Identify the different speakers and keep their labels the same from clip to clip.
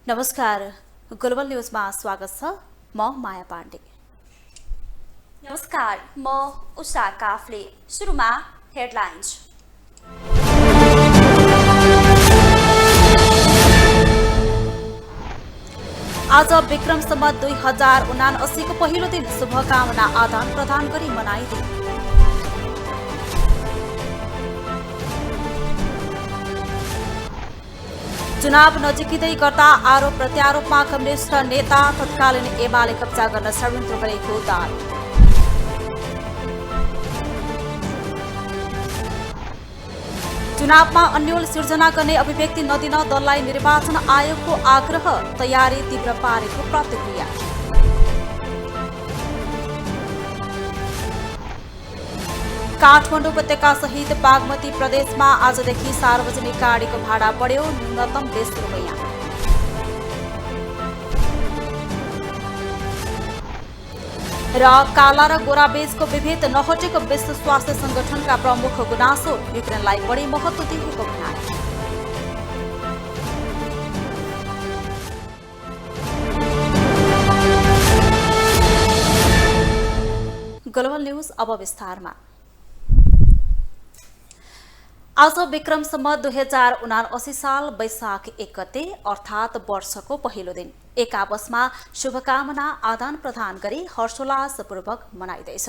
Speaker 1: नमस्कार, ग्लोबल न्यूजमा स्वागत छ। म माया पाण्डे।
Speaker 2: नमस्कार, म उषा काफले। सुरुमा हेडलाइन्स।
Speaker 1: आज विक्रम सम्वत 2079 को पहिलो दिन शुभकामना आदान प्रदान गरी मनाइयो। चुनाव नजिकै गर्दा आरोप प्रत्यारोपमा कम्युनिस्ट नेता तत्कालीन एमाले कब्जा गर्न षड्यन्त्र गरेको दावी। चुनावमा अन्यल सिर्जना गर्ने अभिव्यक्ति नदिन दललाई निर्वाचन आयोगको आग्रह, तयारी तीव्र पारेको प्रतिक्रिया। काठमाडौँ उपत्यका सहित बागमती प्रदेशमा आजदेखि सार्वजनिक गाडीको भाडा बढ्यो, न्यूनतम 20 रुपैयाँ। र काला र गोरा बीचको विभेद नहटेको विश्व स्वास्थ्य संगठनका प्रमुख गुनासो, युक्रेनलाई बढी महत्त्व दिएको भनाइ। ग्लोबल न्यूज अब विस्तारमा। आज विक्रम सम्वत 2079 साल वैशाख 1 गते अर्थात् वर्षको पहिलो दिन एक आपसमा शुभकामना आदान प्रदान गरी हर्षोल्लासपूर्वक मनाइँदैछ।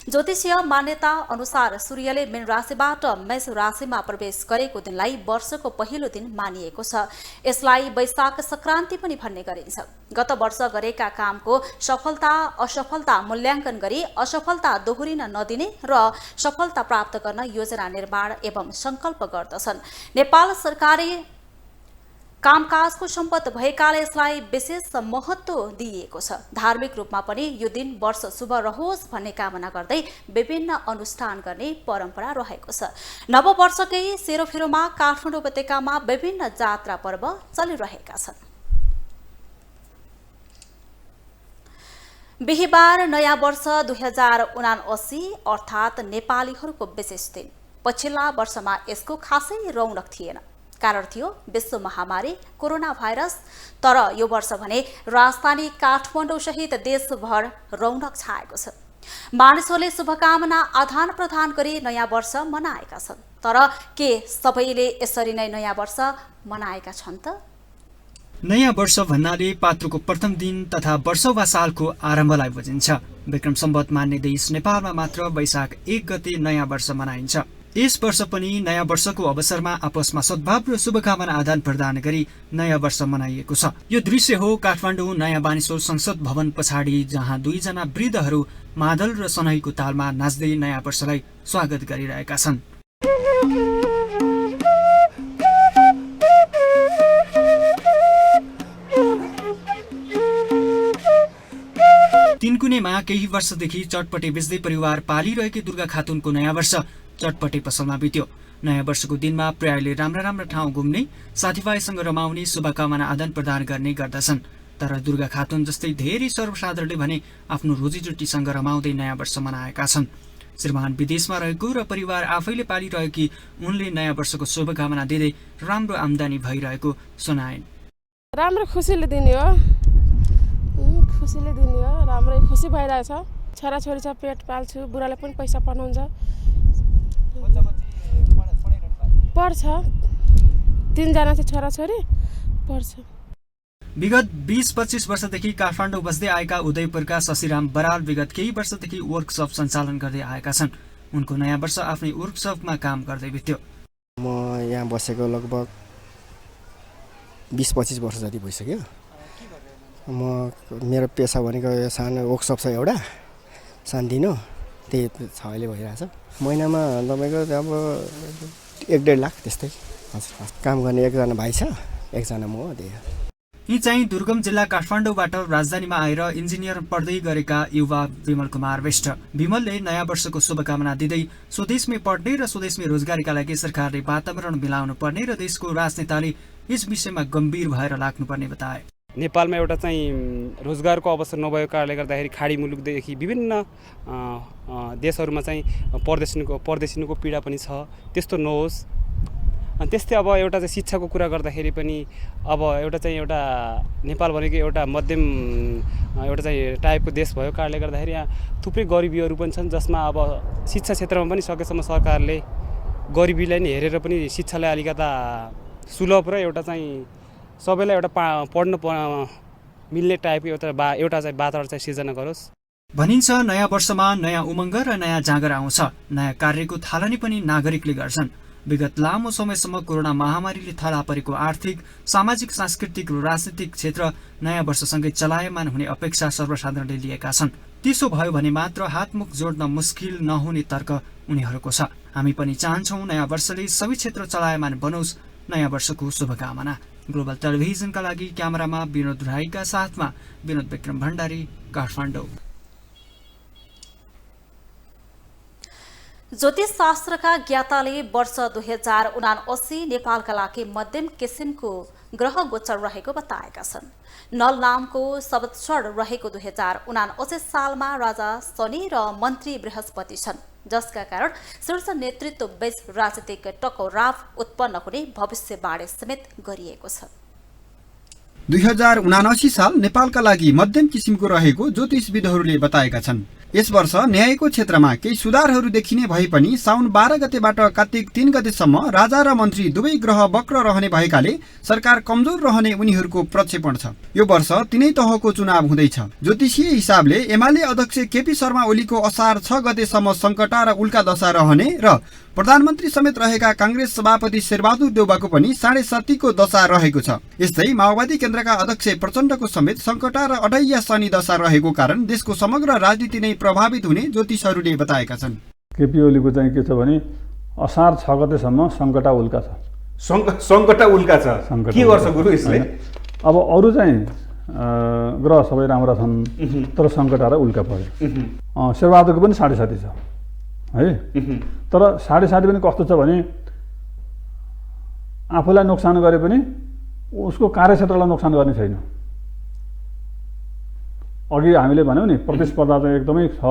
Speaker 1: ज्योतिषीय मान्यता अनुसार सूर्यले मीन राशिबाट मेष राशिमा प्रवेश गरेको दिनलाई वर्षको पहिलो दिन मानिएको छ। यसलाई वैशाख संक्रान्ति पनि भन्ने गरिन्छ। गत वर्ष गरेका कामको सफलता असफलता मूल्याङ्कन गरी असफलता दोहोरिन नदिने र सफलता प्राप्त गर्न योजना निर्माण एवं संकल्प गर्दछन्। नेपाल सरकारले कामकाजको सम्पत भएकाले यसलाई विशेष महत्त्व दिइएको छ। धार्मिक रूपमा पनि यो दिन वर्ष शुभ रहोस् भन्ने कामना गर्दै विभिन्न अनुष्ठान गर्ने परम्परा रहेको छ। नववर्षकै सेरोफेरोमा काठमाडौँ उपत्यकामा विभिन्न जात्रा पर्व चलिरहेका छन्। बिहिबार नयाँ वर्ष 2079 अर्थात् नेपालीहरूको विशेष दिन। पछिल्ला वर्षमा यसको खासै रौनक थिएन। कारण थियो विश्व महामारी कोरोना भाइरस। तर यो वर्ष भने राजधानी काठमाडौँ सहित देशभर रौनक छाएको छ। मानिसहरूले शुभकामना आदान प्रदान गरी नयाँ वर्ष मनाएका छन्। तर के सबैले यसरी नै नयाँ वर्ष मनाएका छन् त?
Speaker 3: नयाँ वर्ष भन्नाले पात्रोको प्रथम दिन तथा वर्ष वा सालको आरम्भलाई बुझिन्छ। विक्रम सम्वत मान्ने देश नेपालमा मात्र वैशाख 1 गते नयाँ वर्ष मनाइन्छ। यस वर्ष पनि नयाँ वर्षको अवसरमा आपसमा सद्भाव र शुभकामना आदान प्रदान गरी नयाँ वर्ष मनाइएको छ। यो दृश्य हो काठमाडौँ नयाँ बानेश्वर संसद भवन पछाडि, जहाँ दुईजना वृद्धहरू मादल र सनहीको तालमा नाच्दै नयाँ वर्षलाई स्वागत गरिरहेका छन्। तिनकुनेमा केही वर्षदेखि चटपटे बेच्दै परिवार पालिरहेकी दुर्गा खातुनको नयाँ वर्ष चटपटे पसलमा बित्यो। नयाँ वर्षको दिनमा प्रायले राम्रा ठाउँ घुम्ने, साथीभाइसँग रमाउने, शुभकामना आदान प्रदान गर्ने गर्दछन्। तर दुर्गा खातुन जस्तै धेरै सर्वसाधारणले भने आफ्नो रोजीरोटीसँग रमाउँदै नयाँ वर्ष मनाएका छन्। श्रीमान विदेशमा रहेको र परिवार आफैले पालिरहेकी उनले नयाँ वर्षको शुभकामना दिँदै राम्रो आम्दानी भइरहेको सुनाइन्।
Speaker 4: राम्रो खुसीले दिने हो, राम्रै खुसी भइरहेछ। छोराछोरी छ, पेट पाल्छु, बुढाले पनि पैसा पठाउँछ, पढ्छ। 3 जना चाहिँ छोराछोरी पढ्छ।
Speaker 3: विगत 20-25 वर्षदेखि काठमाडौँ बस्दै आएका उदयपुरका शशिराम बराल विगत केही वर्षदेखि वर्कसप सञ्चालन गर्दै आएका छन्। उनको नयाँ वर्ष आफ्नै वर्कसपमा काम गर्दै बित्यो।
Speaker 5: म यहाँ बसेको लगभग 20-25 वर्ष जति भइसक्यो। मेरो पेसा भनेको सानो वर्कसप छ एउटा सानदिनो, त्यही छ अहिले भइरहेछ। महिनामा तपाईँको अब 1-1.5 लाख त्यस्तै। हजुर, काम गर्ने एकजना भाइ छ, एकजना म हो।
Speaker 3: यी चाहिँ दुर्गम जिल्ला काठमाडौँबाट राजधानीमा आएर इन्जिनियर पढ्दै गरेका युवा विमल कुमार विष्ट। विमलले नयाँ वर्षको शुभकामना दिँदै स्वदेशमै पढ्ने र स्वदेशमै रोजगारीका लागि सरकारले वातावरण मिलाउनु पर्ने र देशको राजनेताले यस विषयमा गम्भीर भएर लाग्नुपर्ने बताए।
Speaker 6: नेपालमा एउटा चाहिँ रोजगारको अवसर नभएको कारणले गर्दाखेरि खाडी मुलुकदेखि विभिन्न देशहरूमा चाहिँ परदेशिनुको पीडा पनि छ। त्यस्तो नहोस् अनि त्यस्तै अब एउटा चाहिँ शिक्षाको कुरा गर्दाखेरि पनि अब एउटा नेपाल भनेको एउटा मध्यम एउटा चाहिँ टाइपको देश भएको कारणले गर्दाखेरि यहाँ थुप्रै गरिबीहरू पनि छन्, जसमा अब शिक्षा क्षेत्रमा पनि सकेसम्म सरकारले गरिबीलाई नै हेरेर पनि शिक्षालाई अलिकता सुलभ र एउटा चाहिँ सबैलाई एउटा पढ्न मिल्ने टाइपको एउटा चाहिँ वातावरण चाहिँ सिर्जना गरोस्।
Speaker 3: भनिन्छ नयाँ वर्षमा नयाँ उमङ्ग र नयाँ जाँगर आउँछ। नयाँ कार्यको थालनी पनि नागरिकले गर्छन्। विगत लामो समयसम्म कोरोना महामारीले थला परेको आर्थिक, सामाजिक, सांस्कृतिक र राजनीतिक क्षेत्र नयाँ वर्षसँगै चलायमान हुने अपेक्षा सर्वसाधारणले लिएका छन्। त्यसो भयो भने मात्र हातमुख जोड्न मुस्किल नहुने तर्क उनीहरूको छ। हामी पनि चाहन्छौँ नयाँ वर्षले सबै क्षेत्र चलायमान बनोस्। नयाँ वर्षको शुभकामना। ग्लोबल टेलिभिजनका लागि क्यामेरामा विनोद राईका साथमा विनोद विक्रम भण्डारी, काठमाडौँ।
Speaker 1: ज्योतिष शास्त्रका ज्ञाताले वर्ष 2079 नेपालका लागि मध्यम किसिमको ग्रह गोचर रहेको बताएका छन्। नल नामको संवत्सर रहेको 2079 सालमा राजा शनि र मन्त्री बृहस्पति छन्, जसका कारण शीर्ष नेतृत्व बीच राजनीतिक टकराव उत्पन्न हुने भविष्यवाणी समेत गरिएको छ।
Speaker 7: 2079 साल नेपालका लागि मध्यम किसिमको रहेको ज्योतिषविदहरूले बताएका छन्। यस वर्ष न्यायको क्षेत्रमा केही सुधारहरू देखिने भए पनि साउन 12 गतेबाट कार्तिक 3 गतेसम्म राजा र मन्त्री दुवै ग्रह वक्र रहने भएकाले सरकार कमजोर रहने उनीहरूको प्रक्षेपण छ। यो वर्ष तीनै तहको चुनाव हुँदैछ। ज्योतिषीय हिसाबले एमाले अध्यक्ष केपी शर्मा ओलीको असार 6 गतेसम्म सङ्कटा र उल्का दशा रहने र प्रधानमन्त्री समेत रहेका कांग्रेस सभापति शेरबहादुर देउवाको पनि 7.5 को दशा रहेको छ। यस्तै माओवादी केन्द्रका अध्यक्ष प्रचण्डको समेत सङ्कटा र अढैया शनि दशा रहेको कारण देशको समग्र राजनीति नै प्रभावित हुने ज्योतिषहरूले बताएका छन्।
Speaker 8: केपी ओलीको चाहिँ के छ भने असार 6 गतेसम्म सङ्कटा उल्का छ।
Speaker 9: सङ्कटा उल्का छ। के गर्छ गुरु यसले?
Speaker 8: अब अरू चाहिँ ग्रह सबै राम्रा छन्, तर सङ्कटा र उल्का पर्यो। शेरबहादुरको पनि 7.5 छ है, तर 7.5 पनि कस्तो छ भने आफूलाई नोक्सान गरे पनि उसको कार्यक्षेत्रलाई नोक्सान गर्ने छैन। अघि हामीले भन्यौँ नि प्रतिस्पर्धा चाहिँ एकदमै छ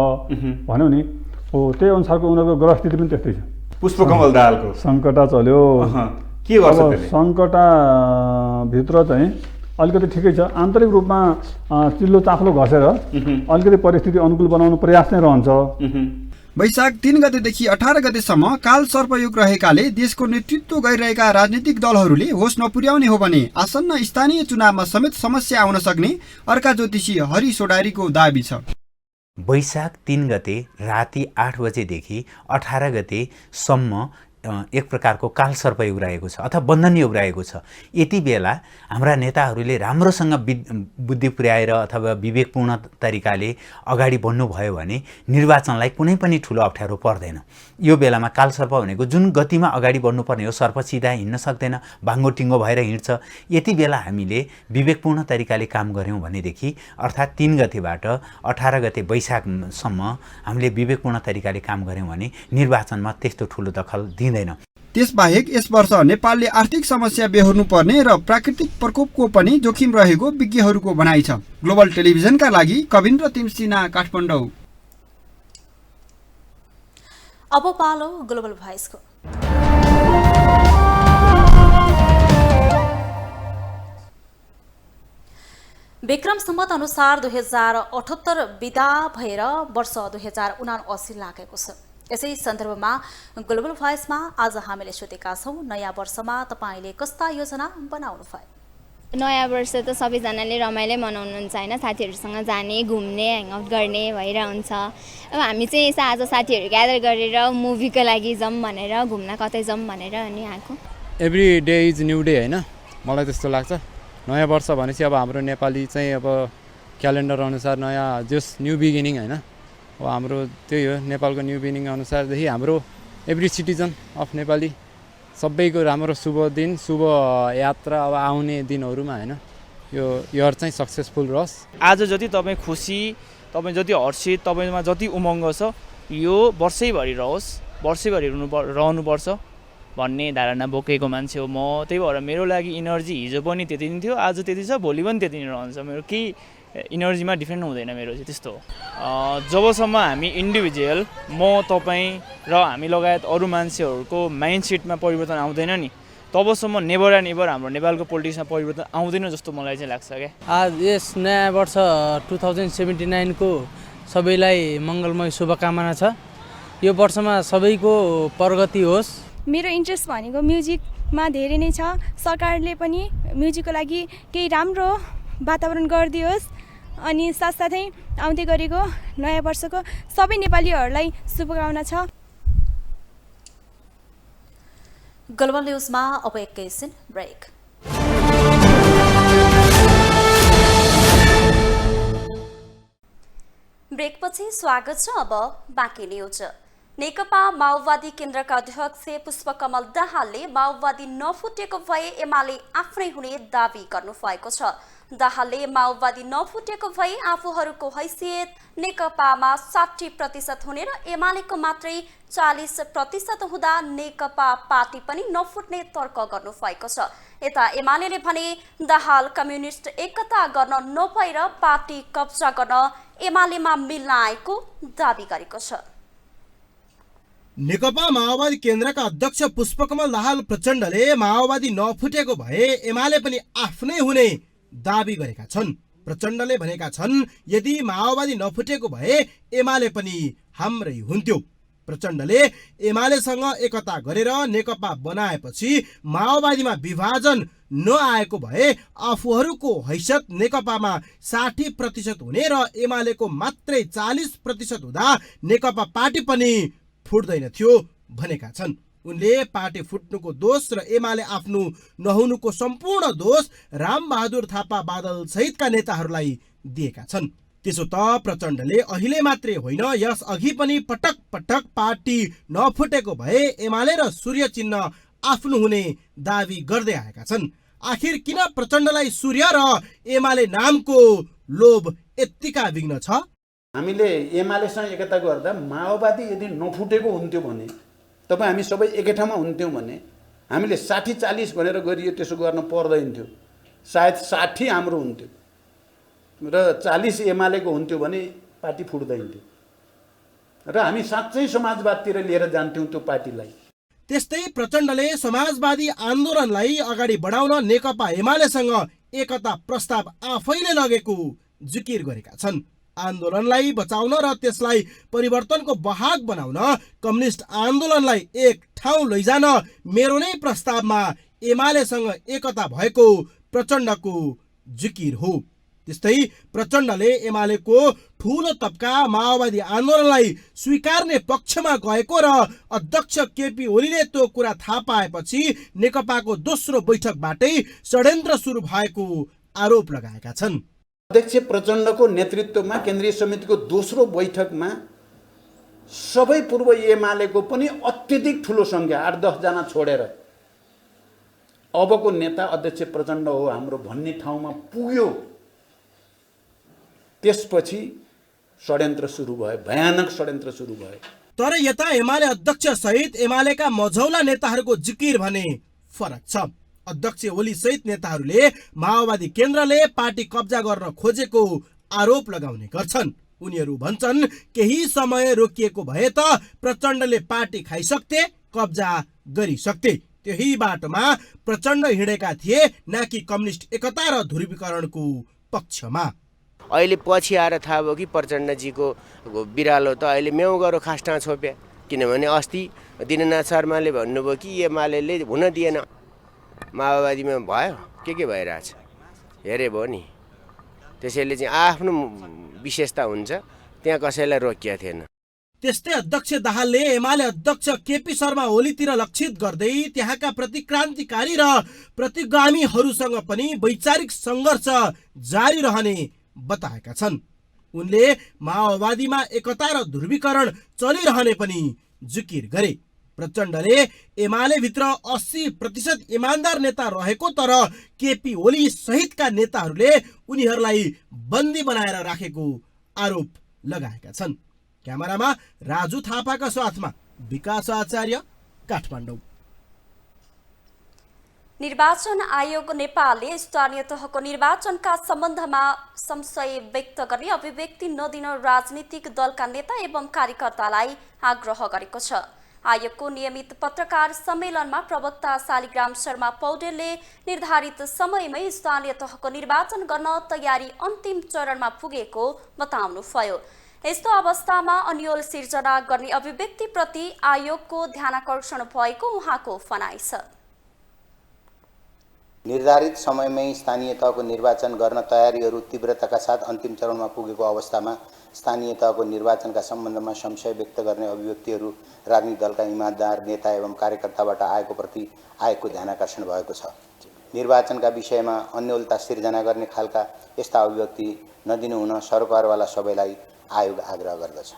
Speaker 8: भन्यौँ नि, हो त्यही अनुसारको उनीहरूको ग्रह स्थिति पनि त्यस्तै छ।
Speaker 9: पुष्पकमल दाहालको
Speaker 8: सङ्कटा चल्यो।
Speaker 9: के गर्छ त्यसले?
Speaker 8: सङ्कटा भित्र चाहिँ अलिकति ठिकै छ, आन्तरिक रूपमा चिल्लो चाप्लो घसेर अलिकति परिस्थिति अनुकूल बनाउनु प्रयास नै रहन्छ।
Speaker 7: वैशाख 3 गतेदेखि 18 गतेसम्म काल सर्पयोग रहेकाले देशको नेतृत्व गरिरहेका राजनीतिक दलहरूले होस नपुर्याउने हो भने आसन्न स्थानीय चुनावमा समेत समस्या आउन सक्ने अर्का ज्योतिषी हरि सोडारीको दाबी छ।
Speaker 10: वैशाख 3 गते राति 8 बजेदेखि 18 गतेसम्म एक प्रकारको काल सर्पयोग रहेको छ अथवा बन्धन योग रहेको छ। यति बेला हाम्रा नेताहरूले राम्रोसँग बुद्धि पुर्याएर अथवा विवेकपूर्ण तरिकाले अगाडि बढ्नुभयो भने निर्वाचनलाई कुनै पनि ठुलो अप्ठ्यारो पर्दैन। यो बेलामा काल सर्प भनेको जुन गतिमा अगाडि बढ्नुपर्ने हो, सर्प सिधा हिँड्न सक्दैन, भाङ्गो टिङ्गो भएर हिँड्छ। यति बेला हामीले विवेकपूर्ण तरिकाले काम गऱ्यौँ भनेदेखि अर्थात् 3 गतेबाट 18 गते वैशाखसम्म हामीले विवेकपूर्ण तरिकाले काम गऱ्यौँ भने निर्वाचनमा त्यस्तो ठुलो दखल दिँदैन।
Speaker 7: त्यसबाहेक यस वर्ष नेपालले आर्थिक समस्या बेहोर्नु पर्ने र प्राकृतिक प्रकोपको पनि जोखिम रहेको विज्ञहरूको भनाइ छ। ग्लोबल टेलिभिजनका लागि कविन्द्र तिमसिना, काठमाडौँ।
Speaker 1: अब पालो ग्लोबल भोइसको। विक्रम सम्वत अनुसार 2078 बिदा भएर वर्ष 2079 लागेको छ। यसै सन्दर्भमा ग्लोबल भोइसमा आज हामीले सोधेका छौँ, नयाँ वर्षमा तपाईँले कस्ता योजना बनाउनु भयो?
Speaker 11: नयाँ वर्ष त सबैजनाले रमाइलो मनाउनुहुन्छ होइन, साथीहरूसँग जाने, घुम्ने, ह्याङआउट गर्ने भइरहन्छ। अब हामी चाहिँ यसो आज साथीहरू ग्यादर गरेर मुभीको लागि जाउँ भनेर, घुम्न कतै जाउँ भनेर अनि आएको।
Speaker 6: Every day is new day होइन, मलाई त्यस्तो लाग्छ। नयाँ वर्ष भनेपछि अब हाम्रो नेपाली चाहिँ अब क्यालेन्डर अनुसार नयाँ जस न्यू बिगिनिङ होइन, अब हाम्रो त्यही हो नेपालको न्यू बिगिनिङ अनुसारदेखि हाम्रो एभ्री सिटिजन अफ नेपाली सबैको राम्रो शुभ दिन, शुभ यात्रा अब आउने दिनहरूमा होइन यो इयर चाहिँ सक्सेसफुल रहोस्।
Speaker 12: आज जति तपाईँ खुसी, तपाईँ जति हर्षित, तपाईँमा जति उमङ्ग छ यो वर्षैभरि रहोस्, वर्षैभरि रहनुपर्छ भन्ने धारणा बोकेको मान्छे हो म। त्यही भएर मेरो लागि इनर्जी हिजो पनि त्यति नै थियो, आज त्यति छ, भोलि पनि त्यति नै रहन्छ। मेरो केही इनर्जीमा डिफ्रेन्ट हुँदैन मेरो चाहिँ त्यस्तो हो। जबसम्म हामी इन्डिभिजुअल म तपाईँ र हामी लगायत अरू मान्छेहरूको माइन्डसेटमा परिवर्तन आउँदैन नि तबसम्म नेभर एन्ड एभर हाम्रो नेपालको पोलिटिक्समा परिवर्तन आउँदैन जस्तो मलाई चाहिँ लाग्छ क्या।
Speaker 13: आज यस नयाँ वर्ष 2079 को सबैलाई मङ्गलमय शुभकामना छ। यो वर्षमा सबैको प्रगति होस्।
Speaker 14: मेरो इन्ट्रेस्ट भनेको म्युजिकमा धेरै नै छ। सरकारले पनि म्युजिकको लागि केही राम्रो वातावरण गरिदियोस् अनि साथसाथै आउँदै गरेको नयाँ वर्षको सबै नेपालीहरूलाई शुभकामना छ।
Speaker 1: ग्लोबल न्युजमा अब एकैछिन ब्रेक।
Speaker 2: ब्रेकपछि स्वागत छ। अब बाँकी न्युज। नेकपा माओवादी केन्द्रका अध्यक्ष पुष्पकमल दाहालले माओवादी नफुटेको भए एमाले आफ्नै हुने दावी गर्नुभएको छ। दाहालले माओवादी नफुटेको भए आफूहरूको हैसियत नेकपामा 60% हुने र एमालेको मात्रै 40% हुँदा नेकपा पार्टी पनि नफुट्ने तर्क गर्नुभएको छ। यता एमाले भने दाहाल कम्युनिस्ट एकता गर्न नभएर पार्टी कब्जा गर्न एमालेमा मिल्न आएको दावी गरेको छ।
Speaker 15: नेकपा माओवादी केन्द्रका अध्यक्ष पुष्पकमल दाहाल प्रचण्डले माओवादी नफुटेको भए एमाले पनि आफ्नै हुने दावी गरेका छन्। प्रचण्डले भनेका छन् यदि माओवादी नफुटेको भए एमाले पनि हाम्रै हुन्थ्यो। प्रचण्डले एमालेसँग एकता गरेर नेकपा बनाएपछि माओवादीमा विभाजन नआएको भए आफूहरूको हैसियत नेकपामा 60% हुने र एमालेको मात्रै 40% हुँदा नेकपा पार्टी पनि फुट्दैन थियो भनेका छन्। उनले पार्टी फुट्नुको दोष र एमाले आफ्नो नहुनुको सम्पूर्ण दोष रामबहादुर थापा बादल सहितका नेताहरूलाई दिएका छन्। त्यसो त प्रचण्डले अहिले मात्रै होइन यस अघि पनि पटक पटक पार्टी नफुटेको भए एमाले र सूर्य चिन्ह आफ्नो हुने दावी गर्दै आएका छन्। आखिर किन प्रचण्डलाई सूर्य र एमाले नामको लोभ यत्तिका विघ्न छ?
Speaker 16: हामीले एमालेसँग एकता गर्दा माओवादी यदि नफुटेको हुन्थ्यो भने तपाईँ हामी सबै एकै ठाउँमा हुन्थ्यौँ भने हामीले 60-40 भनेर गरियो त्यसो गर्न पर्दैन थियो। सायद 60 हाम्रो हुन्थ्यो र 40 एमालेको हुन्थ्यो भने पार्टी फुट्दैन थियो र हामी साँच्चै समाजवादतिर लिएर जान्थ्यौँ त्यो पार्टीलाई।
Speaker 15: त्यस्तै प्रचण्डले समाजवादी आन्दोलनलाई अगाडि बढाउन नेकपा एमालेसँग एकता प्रस्ताव आफैले लगेको जिकिर गरेका छन्। आन्दोलनलाई बचाउन र त्यसलाई परिवर्तनको वाहक बनाउन कम्युनिस्ट आन्दोलनलाई एक ठाउँ लैजान मेरो नै प्रस्तावमा एमालेसँग एकता भएको प्रचण्डको जिकिर हो। त्यस्तै प्रचण्डले एमालेको ठूलो तबका माओवादी आन्दोलनलाई स्वीकार्ने पक्षमा गएको र अध्यक्ष केपी ओलीले त्यो कुरा थाहा पाएपछि नेकपाको दोस्रो बैठकबाटै षड्यन्त्र सुरु भएको आरोप लगाएका छन्।
Speaker 16: अध्यक्ष प्रचण्डको नेतृत्वमा केन्द्रीय समितिको दोस्रो बैठकमा सबै पूर्व एमालेको पनि अत्यधिक ठुलो सङ्ख्या 8-10 जना छोडेर अबको नेता अध्यक्ष प्रचण्ड हो हाम्रो भन्ने ठाउँमा पुग्यो। त्यसपछि षड्यन्त्र सुरु भयो, भयानक षड्यन्त्र सुरु भयो।
Speaker 15: तर यता एमाले अध्यक्ष सहित एमालेका मझौला नेताहरूको जिकिर भने फरक छ। अध्यक्ष ओली सहित नेताहरूले माओवादी केन्द्रले पार्टी कब्जा गर्न खोजेको आरोप लगाउने गर्छन्। उनीहरू भन्छन् केही समय रोकिएको भए त प्रचण्डले पार्टी खाइसक्थे, कब्जा गरिसक्थे। त्यही बाटोमा प्रचण्ड हिँडेका थिए, न कि कम्युनिस्ट एकता र ध्रुवीकरणको पक्षमा।
Speaker 17: अहिले पछि आएर थाहा भयो कि प्रचण्डजीको बिरालो त अहिले म्याउ गरो खास्टा छोप्या। किनभने अस्ति दिननाथ शर्माले भन्नुभयो कि एमालेले हुन दिएन, माओवादीमा भयो के भइरहेछ हेरे भयो नि। त्यसैले चाहिँ आफ्नो विशेषता हुन्छ, त्यहाँ कसैलाई रोकिया थिएन।
Speaker 15: त्यस्तै अध्यक्ष दाहालले एमाले अध्यक्ष केपी शर्मा ओलीतिर लक्षित गर्दै त्यहाँका प्रतिक्रान्तिकारी र प्रतिगामीहरूसँग पनि वैचारिक सङ्घर्ष जारी रहने बताएका छन्। उनले माओवादीमा एकता र ध्रुवीकरण चलिरहने पनि जिकिर गरे। प्रचण्डले एमाले भित्र 80% इमानदार नेता रहेको तर केपी ओली सहितका नेताहरूले उनीहरूलाई बन्दी बनाएर राखेको आरोप लगाएका छन्। क्यामेरामा राजु थापाका साथमा विकास आचार्य, काठमाडौँ।
Speaker 2: निर्वाचन आयोग नेपालले स्थानीय तहको निर्वाचनका सम्बन्धमा संशय व्यक्त गर्ने अभिव्यक्ति नदिन राजनीतिक दलका नेता एवं कार्यकर्तालाई आग्रह गरेको छ। आयोगको नियमित पत्रकार सम्मेलनमा प्रवक्ता शालिग्राम शर्मा पौडेलले निर्धारित समयमै स्थानीय तहको निर्वाचन गर्न तयारी अन्तिम चरणमा पुगेको बताउनुभयो। यस्तो अवस्थामा अन्यल सिर्जना गर्ने अभिव्यक्तिप्रति आयोगको ध्यानाकर्षण भएको उहाँको भनाइ छ।
Speaker 18: निर्धारित समयमै स्थानीय तहको निर्वाचन गर्न तयारीहरू तीव्रताका साथ अन्तिम चरणमा पुगेको अवस्थामा स्थानीय तहको निर्वाचनका सम्बन्धमा संशय व्यक्त गर्ने अभिव्यक्तिहरू राजनीतिक दलका इमानदार नेता एवं कार्यकर्ताबाट आएको प्रति आयोगको ध्यानाकर्षण भएको छ। निर्वाचनका विषयमा अन्योलता सिर्जना गर्ने खालका यस्ता अभिव्यक्ति नदिनु हुन सरकारवाला सबैलाई आयोग आग्रह गर्दछ।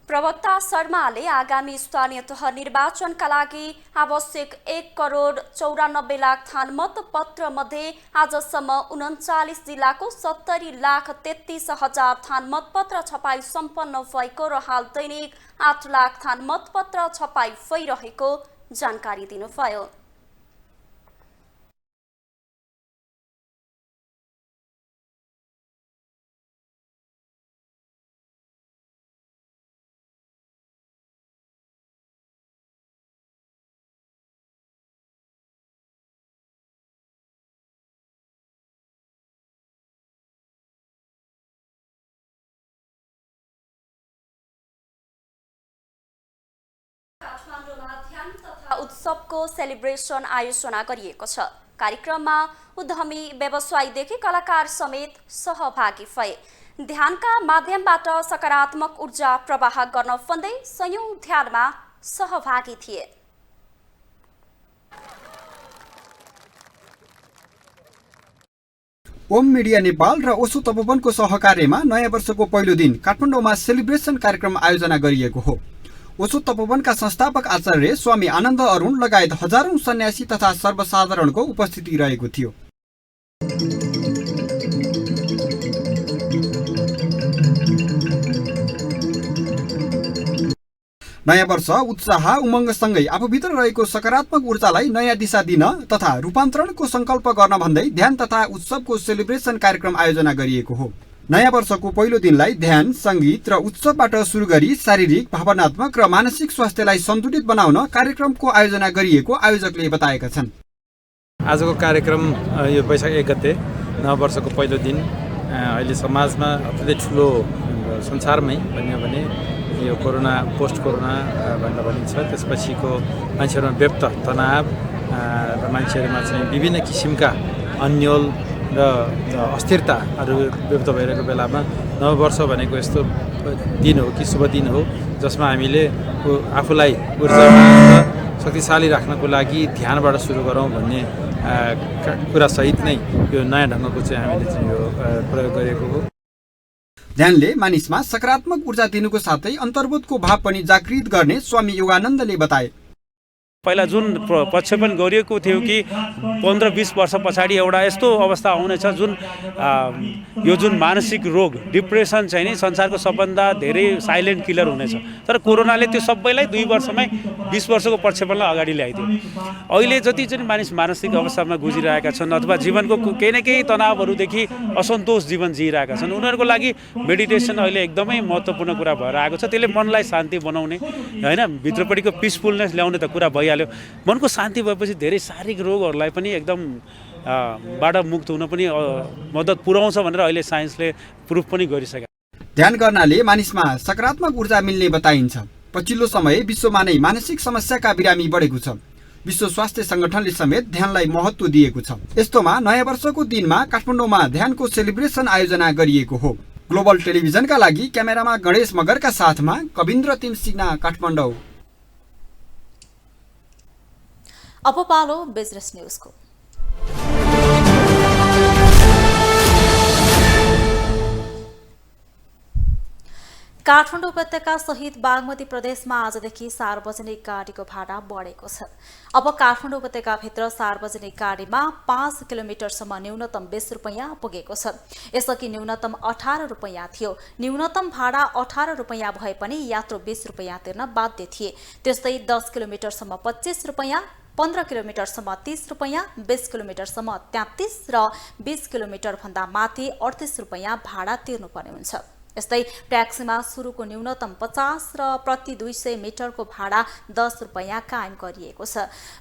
Speaker 2: प्रवक्ता शर्माले आगामी स्थानीय तह निर्वाचनका लागि आवश्यक 1,94,00,000 थान मतपत्र मध्ये आजसम्म 39 जिल्लाको 70,33,000 थान मतपत्र छपाई सम्पन्न भएको र हाल दैनिक 8 लाख थान मतपत्र छपाई भइरहेको जानकारी दिनुभयो। उत्सवको सेलिब्रेसन आयोजना गरिएको छ। कार्यक्रममा उद्यमी व्यवसायीदेखि कलाकार समेत सहभागी भए। ध्यानका माध्यमबाट सकारात्मक ऊर्जा प्रवाह गर्न भन्दै सयौं ध्यानमा सहभागी थिए।
Speaker 7: ओम मिडिया नेपाल र ओसो तपोवनको सहकार्यमा नयाँ वर्षको पहिलो दिन काठमाडौँमा सेलिब्रेसन कार्यक्रम आयोजना गरिएको हो। ओसो तपोवनका संस्थापक आचार्य स्वामी आनन्द अरुण लगायत हजारौं सन्यासी तथा सर्वसाधारणको उपस्थिति रहेको थियो। नयाँ वर्ष उत्साह उमङ्गसँगै आफूभित्र रहेको सकारात्मक ऊर्जालाई नयाँ दिशा दिन तथा रूपान्तरणको संकल्प गर्न भन्दै ध्यान तथा उत्सवको सेलिब्रेसन कार्यक्रम आयोजना गरिएको हो। नयाँ वर्षको पहिलो दिनलाई ध्यान, संगीत र उत्सवबाट सुरु गरी शारीरिक, भावनात्मक र मानसिक स्वास्थ्यलाई सन्तुलित बनाउन कार्यक्रमको आयोजना गरिएको आयोजकले बताएका छन्।
Speaker 19: आजको कार्यक्रम यो वैशाख 1 गते नयाँ वर्षको पहिलो दिन अहिले समाजमा अत्यन्तै ठुलो संसारमै भन्यो भने यो कोरोना पोस्ट कोरोना भनेर भनिन्छ, त्यसपछिको मान्छेहरूमा व्यक्त तनाव र मान्छेहरूमा चाहिँ विभिन्न किसिमका अन्यल र अस्थिरताहरू व्यक्त भइरहेको बेलामा नव वर्ष भनेको यस्तो दिन हो कि शुभ दिन हो जसमा हामीले आफूलाई ऊर्जावान शक्तिशाली राख्नको लागि ध्यानबाट सुरु गरौँ भन्ने कुरा सहित नै यो नयाँ ढङ्गको चाहिँ हामीले चाहिँ यो प्रयोग गरेको हो।
Speaker 7: ध्यानले मानिसमा सकारात्मक ऊर्जा दिनुको साथै अन्तर्बोधको भाव पनि जागृत गर्ने स्वामी योगानन्दले बताए।
Speaker 6: पहिला जुन प्रक्षेपण गरिएको थियो कि 15-20 वर्ष पछाडि एउटा यस्तो अवस्था आउनेछ जुन यो जुन मानसिक रोग डिप्रेसन चाहिँ नि संसारको सबभन्दा धेरै साइलेन्ट किलर हुनेछ। तर कोरोनाले त्यो सबैलाई 2 वर्षमै 20 वर्षको प्रक्षेपणलाई अगाडि ल्याइदियो। अहिले जति चाहिँ मानिस मानसिक अवस्थामा गुजिरहेका छन् अथवा जीवनको केही न केही तनावहरूदेखि असन्तोष जीवन जिइरहेका छन्, उनीहरूको लागि मेडिटेसन अहिले एकदमै महत्त्वपूर्ण कुरा भएर आएको छ। त्यसले मनलाई शान्ति बनाउने हैन, भित्रपट्टिको पिसफुलनेस ल्याउने त कुरा भइहाल्यो। मनको शान्ति भएपछि धेरै शारीरिक रोगहरूलाई पनि एकदम बाट मुक्त हुन पनि मद्दत पुर्याउँछ भनेर अहिले साइन्सले प्रुफ पनि गरिसक्यो।
Speaker 7: ध्यान गर्नाले मानिसमा सकारात्मक ऊर्जा मिल्ने बताइन्छ। पछिल्लो समय विश्वमा नै मानसिक समस्याका बिरामी बढेको छ। विश्व स्वास्थ्य संगठनले समेत ध्यानलाई महत्त्व दिएको छ। यस्तोमा नयाँ वर्षको दिनमा काठमाडौँमा ध्यानको सेलिब्रेसन आयोजना गरिएको हो। ग्लोबल टेलिभिजनका लागि क्यामेरामा गणेश मगरका साथमा कविन्द्र तिमसिना, काठमाडौँ।
Speaker 1: अब पालो बिजनेस न्यूजको। काठमाडौँ उपत्यका सहित बागमती प्रदेशमा आजदेखि सार्वजनिक गाडीको भाडा बढेको छ। अब काठमाडौँ उपत्यकाभित्र सार्वजनिक गाडीमा 5 किलोमिटरसम्म न्यूनतम 20 रुपैयाँ पुगेको छ। यसअघि न्यूनतम 18 रुपैयाँ थियो। न्यूनतम भाडा 18 रुपैयाँ भए पनि यात्रु 20 रुपैयाँ तिर्न बाध्य थिए। त्यस्तै 10 किलोमिटरसम्म 25 रुपैयाँ, 15 किलोमिटरसम्म 30 रुपैयाँ, 20 किलोमिटरसम्म 33 र 20 किलोमिटर भन्दा माथि 38 रुपैयाँ भाडा तिर्नुपर्ने हुन्छ। यस्तै ट्याक्सीमा सुरुको न्यूनतम 50 र प्रति 200 मिटरको भाडा 10 रुपैयाँ कायम गरिएको छ।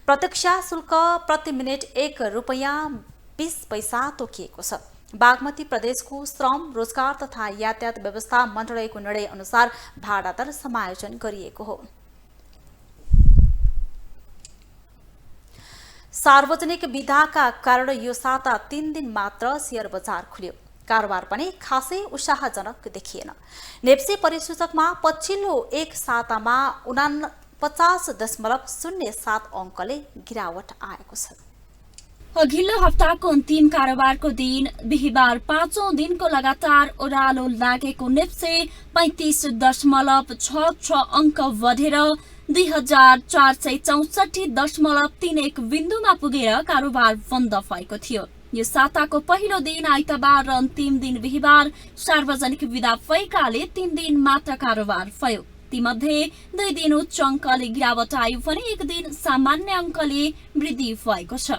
Speaker 1: प्रतीक्षा शुल्क प्रति मिनेट 1 रुपैयाँ 20 पैसा तोकिएको छ। बागमती प्रदेशको श्रम, रोजगार तथा यातायात व्यवस्था मन्त्रालयको निर्णय अनुसार भाडा दर समायोजन गरिएको हो। सार्वजनिक विधाका कारण यो साता 3 दिन मात्र शेयर बजार खुल्यो। कारोबार पनि खासै उत्साहजनक देखिएन। नेप्से परिसूचकमा पछिल्लो एक सातामा 49.07 अङ्कले गिरावट आएको छ।
Speaker 20: अघिल्लो हप्ताको अन्तिम कारोबारको दिन बिहिबार 5औं दिनको लगातार ओह्रालो लागेको नेप्से 35.66 अङ्क बढेर 2464.31 बिन्दुमा पुगेर कारोबार बन्द भएको थियो। यो साताको पहिलो दिन आइतबार र अन्तिम दिन बिहिबार सार्वजनिक विदा भएकाले 3 दिन मात्र कारोबार भयो। तीमध्ये 2 दिन उच्च अङ्कले गिरावट आयो भने 1 दिन सामान्य अङ्कले वृद्धि भएको छ।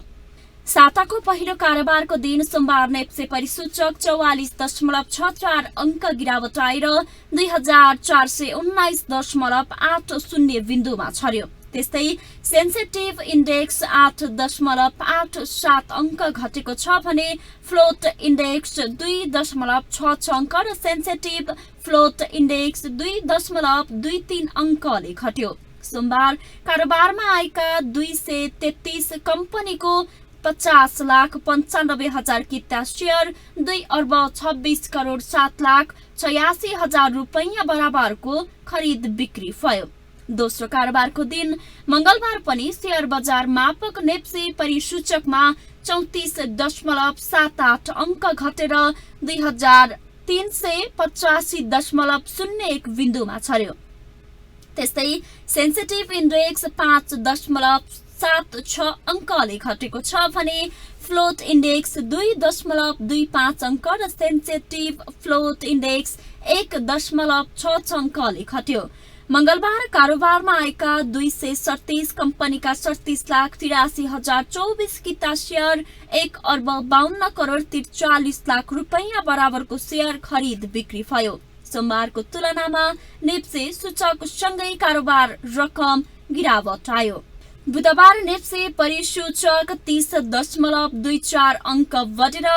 Speaker 20: साताको पहिलो कारोबारको दिन सोमबार नेप्से परिसूचक 44.64 अङ्क गिरावट आएर 2419.80 बिन्दुमा छर्यो। त्यस्तै सेन्सिटिभ इन्डेक्स 8.87 अङ्क घटेको छ भने फ्लोट इन्डेक्स 2.66 अङ्क र सेन्सिटिभ फ्लोट इन्डेक्स 2.23 अङ्कले घट्यो। सोमबार कारोबारमा आएका 233 कम्पनीको 50,95,000 किता शेयर 2,26,07,86,000 रुपैयाँ बराबरको खरिद बिक्री भयो। दोस्रो कारोबारको दिन मंगलबार पनि शेयर बजार मापक नेप्से परिसूचकमा 34.78 अङ्क घटेर 2385.01 बिन्दुमा छर्यो। त्यस्तै सेन्सिटिभ इन्डेक्स 5.76 अङ्कले घटेको छ भने फ्लोट इन्डेक्स 2.25 अङ्क र सेन्सिटिभ फ्लोट इन्डेक्स 1.66 अङ्कले घट्यो। मंगलबार कारोबारमा आएका 237 कम्पनीका 38,83,024 किता शेयर 1,52,43,00,000 रुपैयाँ बराबरको शेयर खरिद बिक्री भयो। सोमबारको तुलनामा नेप्से सूचकसँगै कारोबार रकम गिरावट आयो। बुधबार नेप्से परिसूचक 30.24 अङ्क बढेर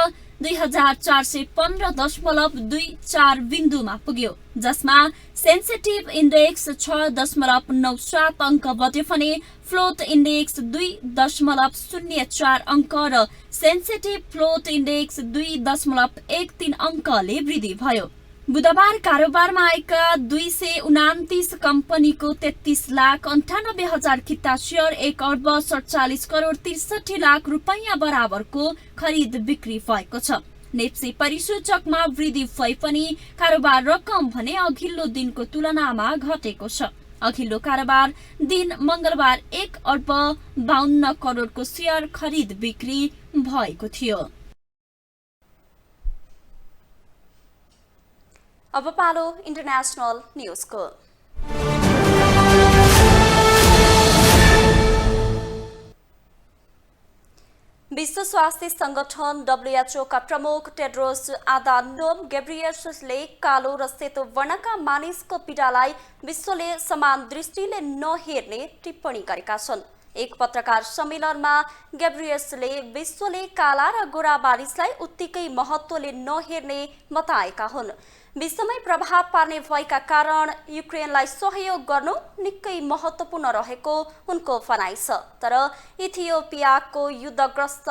Speaker 20: 2415.24 बिन्दुमा पुग्यो, जसमा सेन्सिटिभ इन्डेक्स 6.97 अङ्क बढ्यो भने फ्लोट इन्डेक्स 2.04 अङ्क र सेन्सिटिभ फ्लोट इन्डेक्स 2.13 अङ्कले वृद्धि भयो। बुधबार कारोबारमा आएका 229 कम्पनीको 33,98,000 किता शेयर 1,47,63,00,000 रुपैयाँ बराबरको खरिद बिक्री भएको छ। नेप्से परिसूचकमा वृद्धि भए पनि कारोबार रकम भने अघिल्लो दिनको तुलनामा घटेको छ। अघिल्लो कारोबार दिन मंगलबार 1,52 करोडको शेयर खरिद बिक्री भएको थियो।
Speaker 2: अब पालो इन्टरनेशनल न्यूजको। विश्व स्वास्थ्य संगठन WHO का प्रमुख टेड्रोस अधानोम गेब्रियससले कालो र सेतो वर्णका मानिसको पीडालाई विश्वले समान दृष्टिले नहेर्ने टिप्पणी गरेका छन्। एक पत्रकार सम्मेलनमा गेब्रियसले विश्वले काला र गोरा मानिसलाई उत्तिकै महत्त्वले नहेर्ने बताएका हुन्। विश्वमै प्रभाव पार्ने भएका कारण युक्रेनलाई सहयोग गर्नु निकै महत्त्वपूर्ण रहेको उनको भनाइ छ। तर इथियोपियाको युद्धग्रस्त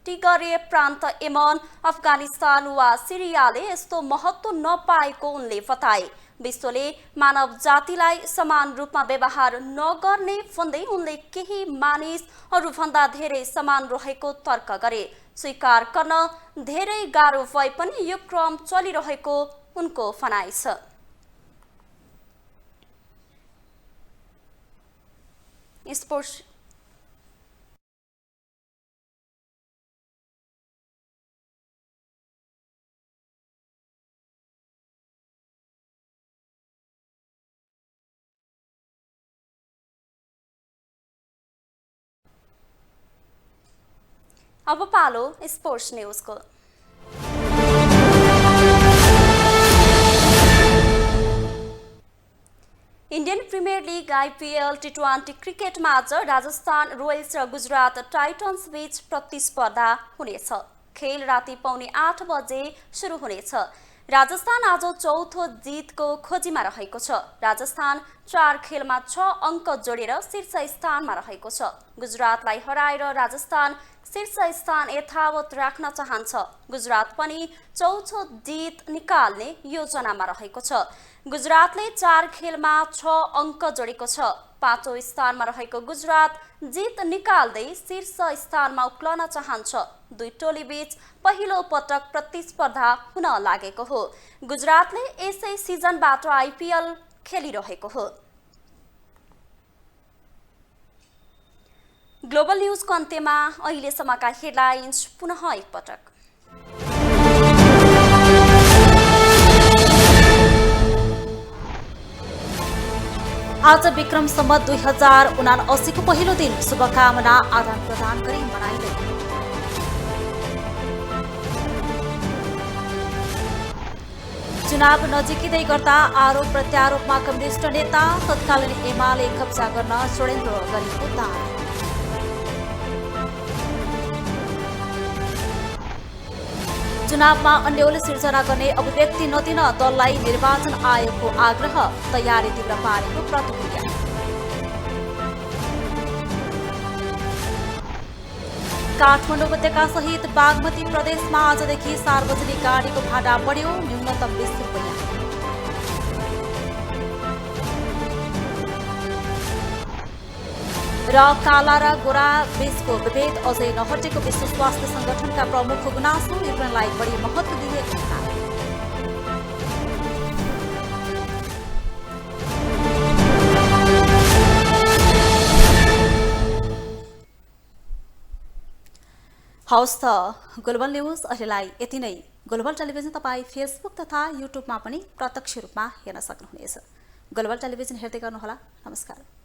Speaker 2: टिग्रे प्रान्त यमन, अफगानिस्तान वा सिरियाले यस्तो महत्त्व नपाएको उनले बताए। विश्वले मानव जातिलाई समान रूपमा व्यवहार नगर्ने भन्दै उनले केही मानिस अरूभन्दा धेरै समान रहेको तर्क गरे। स्वीकार गर्न धेरै गाह्रो भए पनि यो क्रम चलिरहेको उनको भनाइ छ। स्पोर्ट्स अब पालो स्पोर्ट्स न्यूजको। प्रिमियर लिग आइपिएल टी20 क्रिकेटमा आज राजस्थान रोयल्स र गुजरात टाइटन्स बीच प्रतिस्पर्धा हुनेछ। खेल राति 7:45 बजे सुरु हुनेछ। राजस्थान आज चौथो जितको खोजीमा रहेको छ। राजस्थान 4 खेलमा 6 अङ्क जोडेर शीर्ष स्थानमा रहेको छ। गुजरातलाई हराएर राजस्थान शीर्ष स्थान यथावत राख्न चाहन्छ। गुजरात पनि चौथो जित निकाल्ने योजनामा रहेको छ। गुजरातले 4 खेलमा 6 अङ्क जोडेको छ। 5औं स्थानमा रहेको गुजरात जित निकाल्दै शीर्ष स्थानमा उक्लन चाहन्छ। दुई टोली बीच पहिलो पटक प्रतिस्पर्धा हुन लागेको हो। गुजरातले यसै सिजनबाट आइपिएल खेलिरहेको हो। ग्लोबल न्यूजको अन्त्यमा अहिलेसम्मका हेडलाइन्स पुनः एकपटक।
Speaker 1: आज विक्रम सम्वत 2079 को पहिलो दिन शुभकामना आदान प्रदान गरी मनाइँदै। चुनाव नजिकै गर्दा आरोप प्रत्यारोपमा कम्युनिस्ट नेता तत्कालीन एमाले कब्जा गर्न षड्यन्त्र गरेको दावी। चुनावमा अन्यल सिर्जना गर्ने अभिव्यक्ति नदिन दललाई निर्वाचन आयोगको आग्रह, तयारी तीव्र पारेको प्रतिक्रिया। काठमाडौँ उपत्यका सहित बागमती प्रदेशमा आजदेखि सार्वजनिक गाडीको भाडा बढ्यो, न्यूनतम 20 रुपैयाँ। र काला र गोरा बीचको विभेद अझै नहटेको विश्व स्वास्थ्य संगठनका प्रमुखको गुनासो, युक्रेनलाई बढी महत्त्व दिएको छ। हवस् त ग्लोबल न्यूज अहिलेलाई यति नै। ग्लोबल टेलिभिजन तपाईँ फेसबुक तथा युट्युबमा पनि प्रत्यक्ष रूपमा हेर्न सक्नुहुनेछ। ग्लोबल टेलिभिजन हेर्दै गर्नुहोला। नमस्कार।